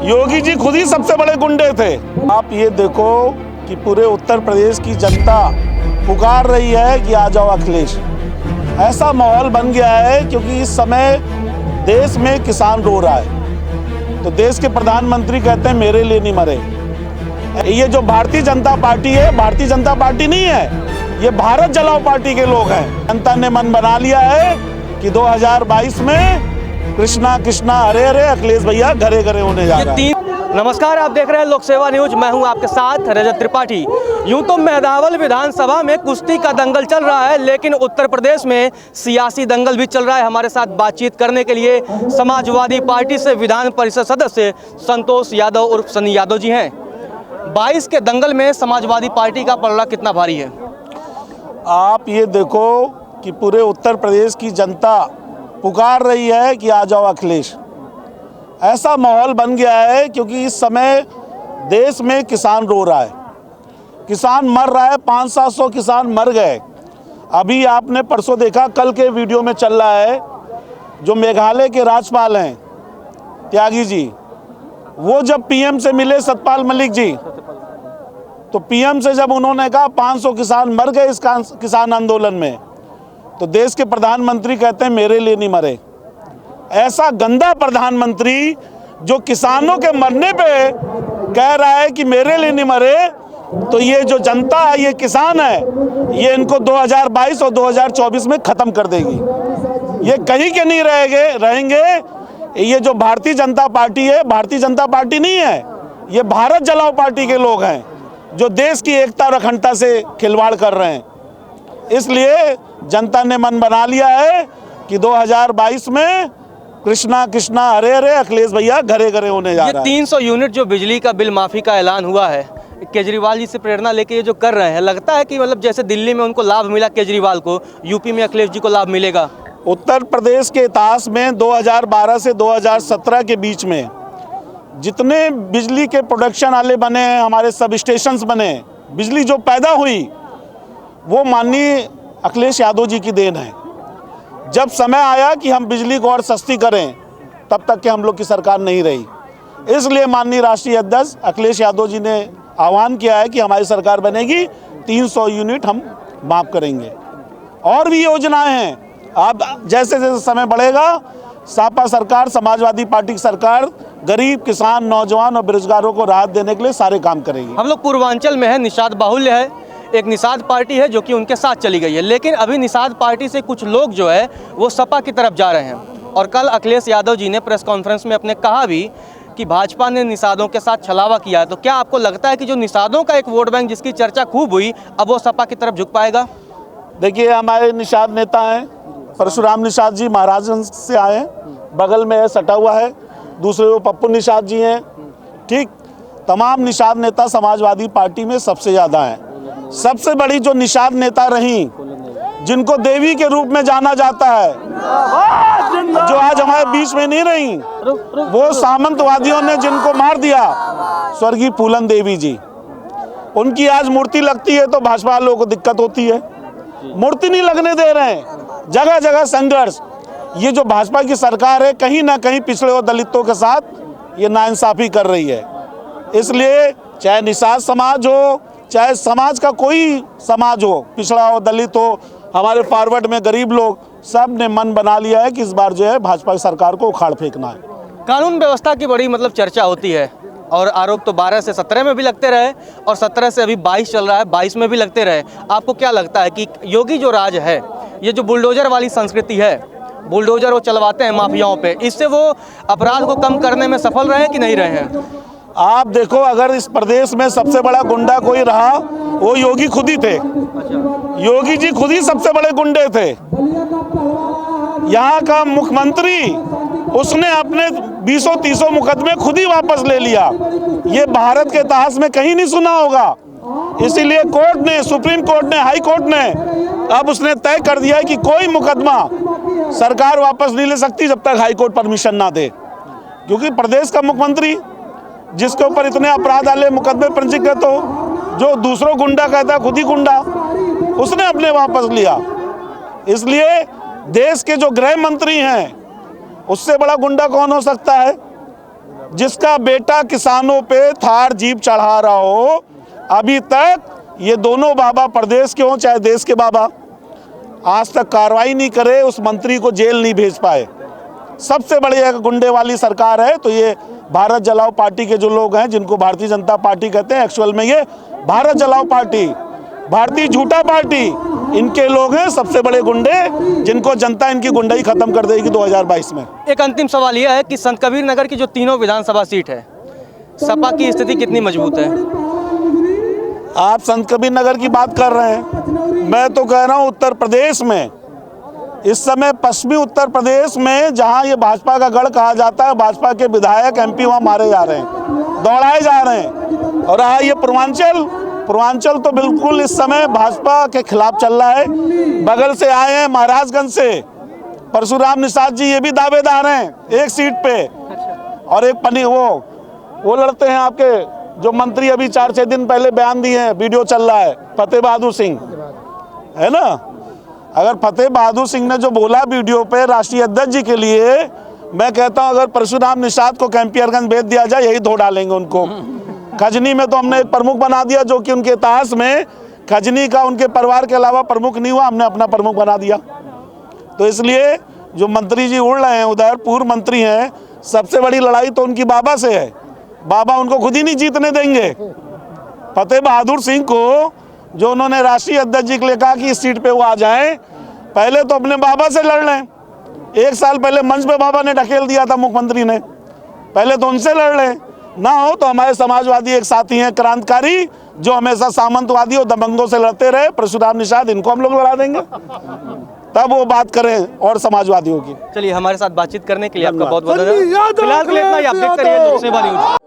योगी जी खुद ही सबसे बड़े गुंडे थे। आप ये देखो कि पूरे उत्तर प्रदेश की जनता पुकार रही है कि आ जाओ अखिलेश। ऐसा माहौल बन गया है क्योंकि इस समय देश में किसान रो रहा है, तो देश के प्रधानमंत्री कहते हैं मेरे लिए नहीं मरे। ये जो भारतीय जनता पार्टी है, भारतीय जनता पार्टी नहीं है, ये भारत जलाओ पार्टी के लोग हैं। जनता ने मन बना लिया है कि 2022 में कृष्णा कृष्णा हरे हरे अखिलेश भैया घरे घरे होने जा रहा है। नमस्कार, आप देख रहे हैं लोक सेवा न्यूज। मैं हूं आपके साथ रजत त्रिपाठी। यूं तो मेदावल विधानसभा में कुश्ती का दंगल चल रहा है, लेकिन उत्तर प्रदेश में सियासी दंगल भी चल रहा है। हमारे साथ बातचीत करने के लिए समाजवादी पार्टी से विधान परिषद सदस्य संतोष यादव उर्फ सनी यादव जी हैं। 22 के दंगल में समाजवादी पार्टी का पलड़ा कितना भारी है? आप ये देखो कि पूरे उत्तर प्रदेश की जनता पुकार रही है कि आ जाओ अखिलेश। ऐसा माहौल बन गया है क्योंकि इस समय देश में किसान रो रहा है, किसान मर रहा है। 500-700 किसान मर गए। अभी आपने परसों देखा, कल के वीडियो में चल रहा है, जो मेघालय के राज्यपाल हैं त्यागी जी, वो जब पीएम से मिले, सतपाल मलिक जी, तो पीएम से जब उन्होंने कहा 500 किसान मर गए इस किसान आंदोलन में, तो देश के प्रधानमंत्री कहते हैं मेरे लिए नहीं मरे। ऐसा गंदा प्रधानमंत्री जो किसानों के मरने पे कह रहा है कि मेरे लिए नहीं मरे, तो ये जो जनता है, ये किसान है, ये इनको 2022 और 2024 में खत्म कर देगी। ये कहीं के नहीं रहेंगे। ये जो भारतीय जनता पार्टी है, भारतीय जनता पार्टी नहीं है, ये भारत जलाओ पार्टी के लोग हैं, जो देश की एकता और अखंडता से खिलवाड़ कर रहे हैं। इसलिए जनता ने मन बना लिया है कि 2022 में कृष्णा कृष्णा हरे हरे अखिलेश भैया घरे घरे होने जा रहा है। 300 यूनिट जो बिजली का बिल माफी का ऐलान हुआ है, केजरीवाल जी से प्रेरणा लेके ये जो कर रहे हैं, लगता है कि मतलब जैसे दिल्ली में उनको लाभ मिला केजरीवाल को, यूपी में अखिलेश जी को लाभ मिलेगा? उत्तर प्रदेश के इतिहास में 2012 से 2017 के बीच में जितने बिजली के प्रोडक्शन वाले बने हैं, हमारे सब स्टेशंस बने, बिजली जो पैदा हुई, वो माननीय अखिलेश यादव जी की देन है। जब समय आया कि हम बिजली को और सस्ती करें, तब तक के हम लोग की सरकार नहीं रही। इसलिए माननीय राष्ट्रीय अध्यक्ष अखिलेश यादव जी ने आह्वान किया है कि हमारी सरकार बनेगी, 300 यूनिट हम माफ़ करेंगे। और भी योजनाएं हैं। अब जैसे जैसे समय बढ़ेगा, सपा सरकार, समाजवादी पार्टी की सरकार गरीब, किसान, नौजवान और बेरोजगारों को राहत देने के लिए सारे काम करेगी। हम लोग पूर्वांचल में है, निषाद बाहुल्य है, एक निषाद पार्टी है जो कि उनके साथ चली गई है, लेकिन अभी निषाद पार्टी से कुछ लोग जो है वो सपा की तरफ जा रहे हैं। और कल अखिलेश यादव जी ने प्रेस कॉन्फ्रेंस में अपने कहा भी कि भाजपा ने निषादों के साथ छलावा किया है। तो क्या आपको लगता है कि जो निषादों का एक वोट बैंक जिसकी चर्चा खूब हुई, अब वो सपा की तरफ झुक पाएगा? देखिए, हमारे निषाद नेता हैं परशुराम निषाद जी, महाराजगंज से आए हैं, बगल में है, सटा हुआ है। दूसरे वो पप्पू निषाद जी हैं। ठीक, तमाम निषाद नेता समाजवादी पार्टी में सबसे ज़्यादा हैं। सबसे बड़ी जो निषाद नेता रही, जिनको देवी के रूप में जाना जाता है, जो आज हमारे बीच में नहीं रही, वो सामंतवादियों ने जिनको मार दिया, स्वर्गीय फूलन देवी जी, उनकी आज मूर्ति लगती है तो भाजपा लोगों को दिक्कत होती है। मूर्ति नहीं लगने दे रहे हैं, जगह जगह संघर्ष। ये जो भाजपा की सरकार है, कहीं ना कहीं पिछड़े और दलितों के साथ ये नाइंसाफ़ी कर रही है। इसलिए चाहे निषाद समाज हो, चाहे समाज का कोई समाज हो, पिछड़ा हो, दलित हो, हमारे फॉरवर्ड में गरीब लोग, सब ने मन बना लिया है कि इस बार जो है भाजपा की सरकार को उखाड़ फेंकना है। कानून व्यवस्था की बड़ी चर्चा होती है और आरोप तो 12 से 17 में भी लगते रहे और 17 से अभी 22 चल रहा है, 22 में भी लगते रहे। आपको क्या लगता है कि योगी जो राज है, ये जो बुलडोजर वाली संस्कृति है, बुलडोजर वो चलवाते हैं माफियाओं पे, इससे वो अपराध को कम करने में सफल रहे कि नहीं रहे हैं? आप देखो, अगर इस प्रदेश में सबसे बड़ा गुंडा कोई रहा, वो योगी खुद ही थे। योगी जी खुद ही सबसे बड़े गुंडे थे। यहाँ का मुख्यमंत्री, उसने अपने 20-30 मुकदमे खुद ही वापस ले लिया। ये भारत के इतिहास में कहीं नहीं सुना होगा। इसीलिए कोर्ट ने, सुप्रीम कोर्ट ने, हाई कोर्ट ने अब उसने तय कर दिया है कि कोई मुकदमा सरकार वापस नहीं ले सकती जब तक हाई कोर्ट परमिशन ना दे। क्योंकि प्रदेश का मुख्यमंत्री, जिसके ऊपर इतने अपराध वाले मुकदमे पंजीकृत हो, जो दूसरों गुंडा कहता है, खुद ही गुंडा, उसने अपने वापस लिया। इसलिए देश के जो गृह मंत्री हैं, उससे बड़ा गुंडा कौन हो सकता है? जिसका बेटा किसानों पे थार जीप चढ़ा रहा हो, अभी तक ये दोनों बाबा प्रदेश के हों चाहे देश के बाबा, आज तक कार्रवाई नहीं करे, उस मंत्री को जेल नहीं भेज पाए। सबसे बड़ी अगर गुंडे वाली सरकार है तो ये भारत जलाओ पार्टी के जो लोग हैं, जिनको भारतीय जनता पार्टी कहते हैं, एक्चुअल में ये भारत जलाओ पार्टी, भारतीय झूठा पार्टी, इनके लोग हैं सबसे बड़े गुंडे, जिनको जनता इनकी गुंडाई खत्म कर देगी 2022 में। एक अंतिम सवाल यह है कि संत कबीर नगर की जो तीनों विधानसभा सीट है, सपा की स्थिति कितनी मजबूत है? आप संत कबीर नगर की बात कर रहे हैं, मैं तो कह रहा हूं उत्तर प्रदेश में इस समय, पश्चिमी उत्तर प्रदेश में जहां ये भाजपा का गढ़ कहा जाता है, भाजपा के विधायक एमपी वहां मारे जा रहे हैं, दौड़ाए जा रहे हैं। और रहा ये पूर्वांचल तो बिल्कुल इस समय भाजपा के खिलाफ चल रहा है। बगल से आए हैं महाराजगंज से परशुराम निषाद जी, ये भी दावेदार हैं एक सीट पे, और एक पनी वो लड़ते हैं आपके जो मंत्री अभी 4-6 दिन पहले बयान दिए हैं, वीडियो चल रहा है, फतेह बहादुर सिंह, है ना। अगर फतेह बहादुर सिंह ने जो बोला वीडियो पे राष्ट्रीय अध्यक्ष जी के लिए, मैं कहता हूं अगर परशुराम निषाद को कैंपियरगंज भेज दिया जाए, यही धो डालेंगे उनको। खजनी में तो हमने एक प्रमुख बना दिया, जो कि उनके इतिहास में खजनी का उनके परिवार के अलावा प्रमुख नहीं हुआ, हमने अपना प्रमुख बना दिया। तो इसलिए जो मंत्री जी उड़ रहे हैं उधर, पूर्व मंत्री हैं, सबसे बड़ी लड़ाई तो उनकी बाबा से है। बाबा उनको खुद ही नहीं जीतने देंगे। फतेह बहादुर सिंह को जो उन्होंने राष्ट्रीय अध्यक्ष जी के लिए कहा कि इस सीट पे वो आ जाएं, पहले तो अपने बाबा से लड़ लें। 1 साल पहले मंच पे बाबा ने ढकेल दिया था मुख्यमंत्री ने, पहले तो उनसे लड़ लें। ना हो तो हमारे समाजवादी एक साथी हैं क्रांतिकारी, जो हमेशा सामंतवादी और दबंगों से लड़ते रहे, परशुराम निषाद, इनको हम लोग लड़ा देंगे, तब वो बात करें और समाजवादियों की। चलिए, हमारे साथ बातचीत करने के लिए आपका बहुत बहुत धन्यवाद। फिलहाल के लिए इतना ही, आप देखते रहिए लोक सेवा न्यूज।